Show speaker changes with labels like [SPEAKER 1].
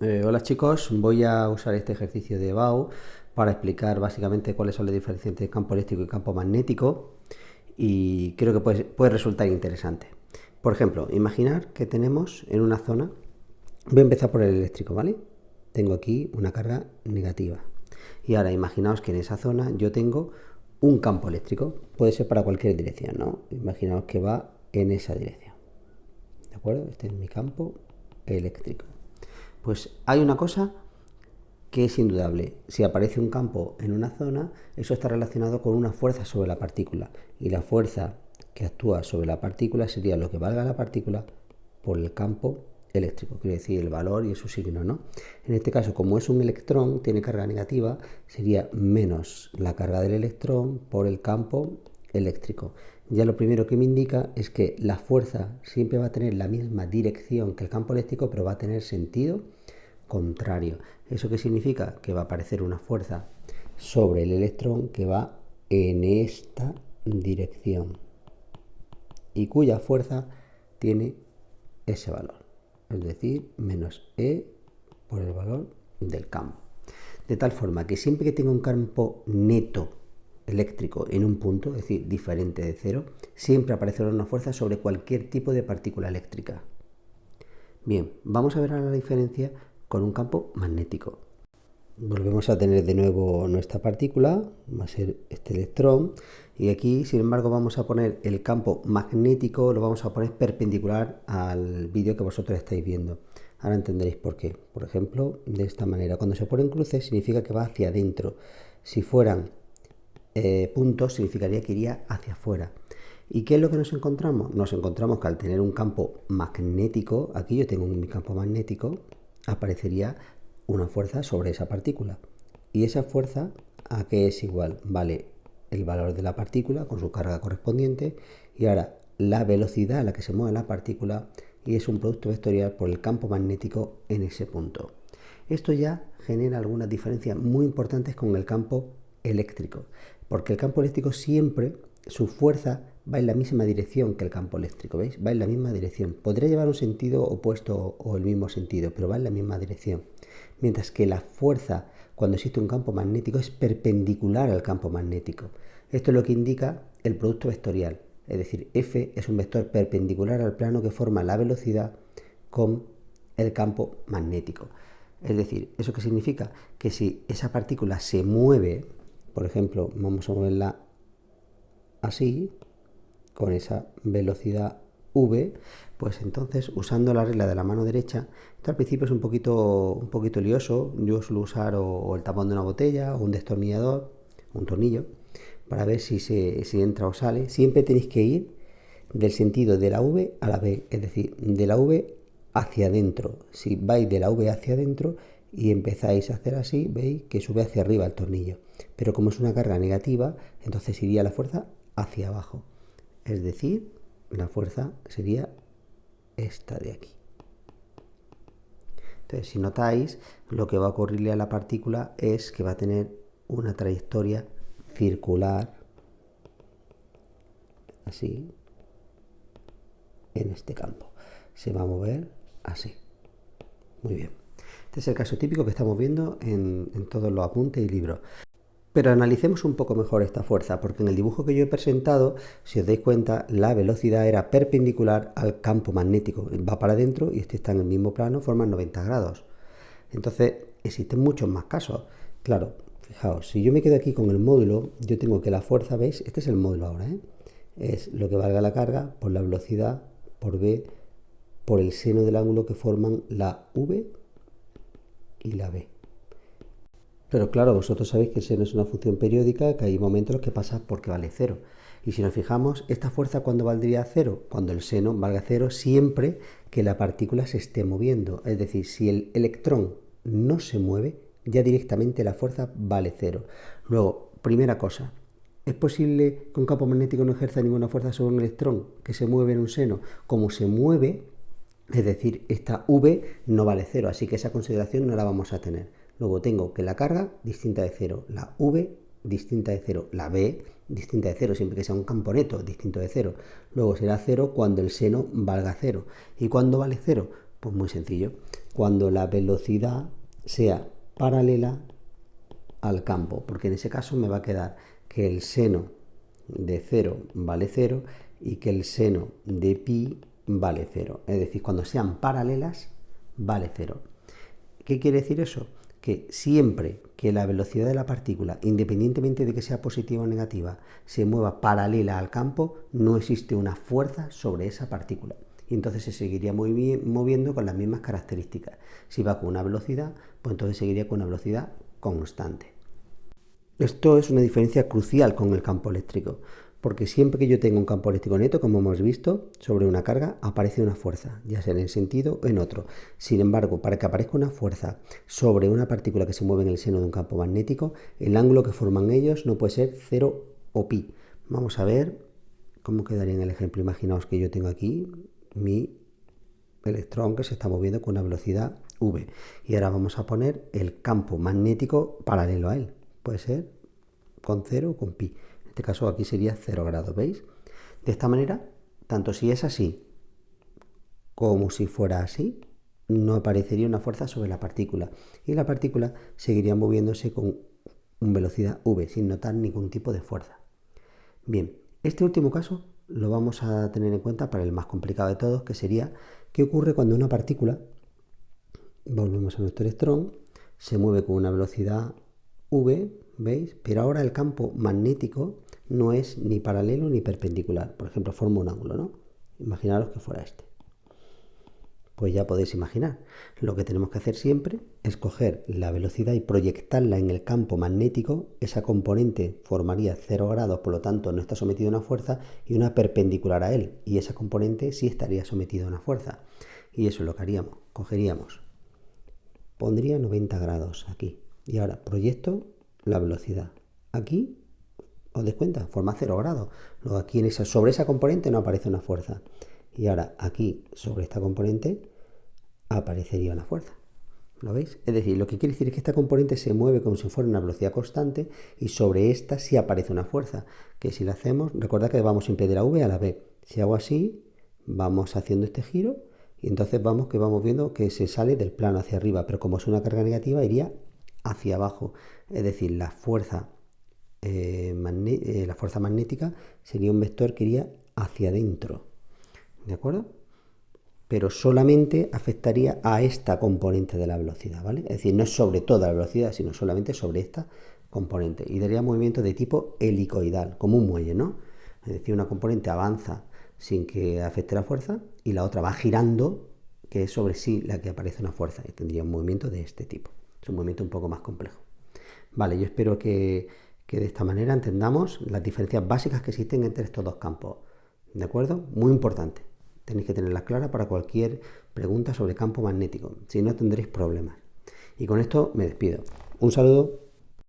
[SPEAKER 1] Hola chicos, voy a usar este ejercicio de BAU para explicar básicamente cuáles son las diferencias entre campo eléctrico y campo magnético y creo que puede resultar interesante. Por ejemplo, imaginar que tenemos en una zona, voy a empezar por el eléctrico, ¿vale? Tengo aquí una carga negativa y ahora imaginaos que en esa zona yo tengo un campo eléctrico, puede ser para cualquier dirección, ¿no? Imaginaos que va en esa dirección, ¿de acuerdo? Este es mi campo eléctrico. Pues hay una cosa que es indudable. Si aparece un campo en una zona, eso está relacionado con una fuerza sobre la partícula. Y la fuerza que actúa sobre la partícula sería lo que valga la partícula por el campo eléctrico, quiere decir el valor y su signo, ¿no? En este caso, como es un electrón, tiene carga negativa, sería menos la carga del electrón por el campo eléctrico. Ya lo primero que me indica es que la fuerza siempre va a tener la misma dirección que el campo eléctrico, pero va a tener sentido contrario. ¿Eso qué significa? Que va a aparecer una fuerza sobre el electrón que va en esta dirección y cuya fuerza tiene ese valor, es decir, menos E por el valor del campo. De tal forma que siempre que tenga un campo neto eléctrico en un punto, es decir, diferente de cero, siempre aparecerá una fuerza sobre cualquier tipo de partícula eléctrica. Bien, vamos a ver ahora la diferencia con un campo magnético. Volvemos a tener de nuevo nuestra partícula, va a ser este electrón, y aquí, sin embargo, vamos a poner el campo magnético, lo vamos a poner perpendicular al vídeo que vosotros estáis viendo. Ahora entenderéis por qué. Por ejemplo, de esta manera. Cuando se ponen cruces significa que va hacia adentro. Si fueran puntos, significaría que iría hacia afuera. ¿Y qué es lo que nos encontramos? Nos encontramos que al tener un campo magnético, aquí yo tengo mi campo magnético, aparecería una fuerza sobre esa partícula. ¿Y esa fuerza a qué es igual? Vale el valor de la partícula con su carga correspondiente y ahora la velocidad a la que se mueve la partícula y es un producto vectorial por el campo magnético en ese punto. Esto ya genera algunas diferencias muy importantes con el campo eléctrico, porque el campo eléctrico siempre su fuerza va en la misma dirección que el campo eléctrico, ¿veis? Va en la misma dirección. Podría llevar un sentido opuesto o el mismo sentido, pero va en la misma dirección. Mientras que la fuerza, cuando existe un campo magnético, es perpendicular al campo magnético. Esto es lo que indica el producto vectorial. Es decir, F es un vector perpendicular al plano que forma la velocidad con el campo magnético. Es decir, ¿eso qué significa? Que si esa partícula se mueve, por ejemplo, vamos a moverla así, con esa velocidad v, pues entonces usando la regla de la mano derecha, esto al principio es un poquito lioso, yo suelo usar o el tapón de una botella o un destornillador, un tornillo, para ver si entra o sale. Siempre tenéis que ir del sentido de la v a la b, es decir, de la v hacia adentro. Si vais de la v hacia adentro y empezáis a hacer así, veis que sube hacia arriba el tornillo. Pero como es una carga negativa, entonces iría la fuerza hacia abajo. Es decir, la fuerza sería esta de aquí. Entonces, si notáis, lo que va a ocurrirle a la partícula es que va a tener una trayectoria circular, así, en este campo. Se va a mover así. Muy bien. Este es el caso típico que estamos viendo en todos los apuntes y libros. Pero analicemos un poco mejor esta fuerza, porque en el dibujo que yo he presentado, si os dais cuenta, la velocidad era perpendicular al campo magnético. Va para adentro y este está en el mismo plano, forman 90 grados. Entonces, existen muchos más casos. Claro, fijaos, si yo me quedo aquí con el módulo, yo tengo que la fuerza, ¿veis? Este es el módulo ahora, ¿eh? Es lo que valga la carga por la velocidad, por B, por el seno del ángulo que forman la V y la B. Pero claro, vosotros sabéis que el seno es una función periódica, que hay momentos en los que pasa porque vale cero. Y si nos fijamos, ¿esta fuerza cuándo valdría cero? Cuando el seno valga cero siempre que la partícula se esté moviendo. Es decir, si el electrón no se mueve, ya directamente la fuerza vale cero. Luego, primera cosa, ¿es posible que un campo magnético no ejerza ninguna fuerza sobre un electrón que se mueve en un seno? Como se mueve, es decir, esta V no vale cero, así que esa consideración no la vamos a tener. Luego tengo que la carga distinta de cero, la V distinta de cero, la B distinta de cero, siempre que sea un campo neto distinto de cero. Luego será cero cuando el seno valga cero. ¿Y cuándo vale cero? Pues muy sencillo. cuando la velocidad sea paralela al campo, porque en ese caso me va a quedar que el seno de 0 vale 0 y que el seno de pi vale 0. Es decir, cuando sean paralelas vale 0. ¿Qué quiere decir eso? Que siempre que la velocidad de la partícula, independientemente de que sea positiva o negativa, se mueva paralela al campo, no existe una fuerza sobre esa partícula. Y entonces se seguiría moviendo con las mismas características. Si va con una velocidad, pues entonces seguiría con una velocidad constante. Esto es una diferencia crucial con el campo eléctrico, porque siempre que yo tengo un campo eléctrico neto, como hemos visto, sobre una carga aparece una fuerza, ya sea en el sentido o en otro. Sin embargo, para que aparezca una fuerza sobre una partícula que se mueve en el seno de un campo magnético, el ángulo que forman ellos no puede ser 0 o pi. Vamos a ver cómo quedaría en el ejemplo. Imaginaos que yo tengo aquí mi electrón que se está moviendo con una velocidad v. Y ahora vamos a poner el campo magnético paralelo a él. Puede ser con 0 o con pi. En este caso aquí sería 0 grados, ¿veis? De esta manera, tanto si es así como si fuera así, no aparecería una fuerza sobre la partícula. Y la partícula seguiría moviéndose con velocidad v, sin notar ningún tipo de fuerza. Bien, este último caso lo vamos a tener en cuenta para el más complicado de todos, que sería qué ocurre cuando una partícula, volvemos a nuestro electrón, se mueve con una velocidad v, ¿veis? Pero ahora el campo magnético no es ni paralelo ni perpendicular. Por ejemplo, forma un ángulo, ¿no? Imaginaros que fuera este. Pues ya podéis imaginar. Lo que tenemos que hacer siempre es coger la velocidad y proyectarla en el campo magnético. Esa componente formaría 0 grados, por lo tanto no está sometida a una fuerza, y una perpendicular a él. Y esa componente sí estaría sometida a una fuerza. Y eso es lo que haríamos. Cogeríamos, pondría 90 grados aquí. Y ahora proyecto la velocidad. Aquí, ¿os dais cuenta? Forma 0 grados. Luego aquí sobre esa componente no aparece una fuerza. Y ahora aquí, sobre esta componente, aparecería una fuerza. ¿Lo veis? Es decir, lo que quiere decir es que esta componente se mueve como si fuera una velocidad constante y sobre esta sí aparece una fuerza. Que si la hacemos, recordad que vamos siempre de la V a la B. Si hago así, vamos haciendo este giro y entonces vamos viendo que se sale del plano hacia arriba. Pero como es una carga negativa, iría hacia abajo. Es decir, la fuerza magnética sería un vector que iría hacia adentro. ¿De acuerdo? Pero solamente afectaría a esta componente de la velocidad, ¿vale? Es decir, no es sobre toda la velocidad, sino solamente sobre esta componente. Y daría movimiento de tipo helicoidal, como un muelle, ¿no? Es decir, una componente avanza sin que afecte la fuerza y la otra va girando, que es sobre sí la que aparece una fuerza. Y tendría un movimiento de este tipo. Es un movimiento un poco más complejo. Vale, yo espero que de esta manera entendamos las diferencias básicas que existen entre estos dos campos. ¿De acuerdo? Muy importante. Tenéis que tenerlas claras para cualquier pregunta sobre campo magnético. Si no, tendréis problemas. Y con esto me despido. Un saludo.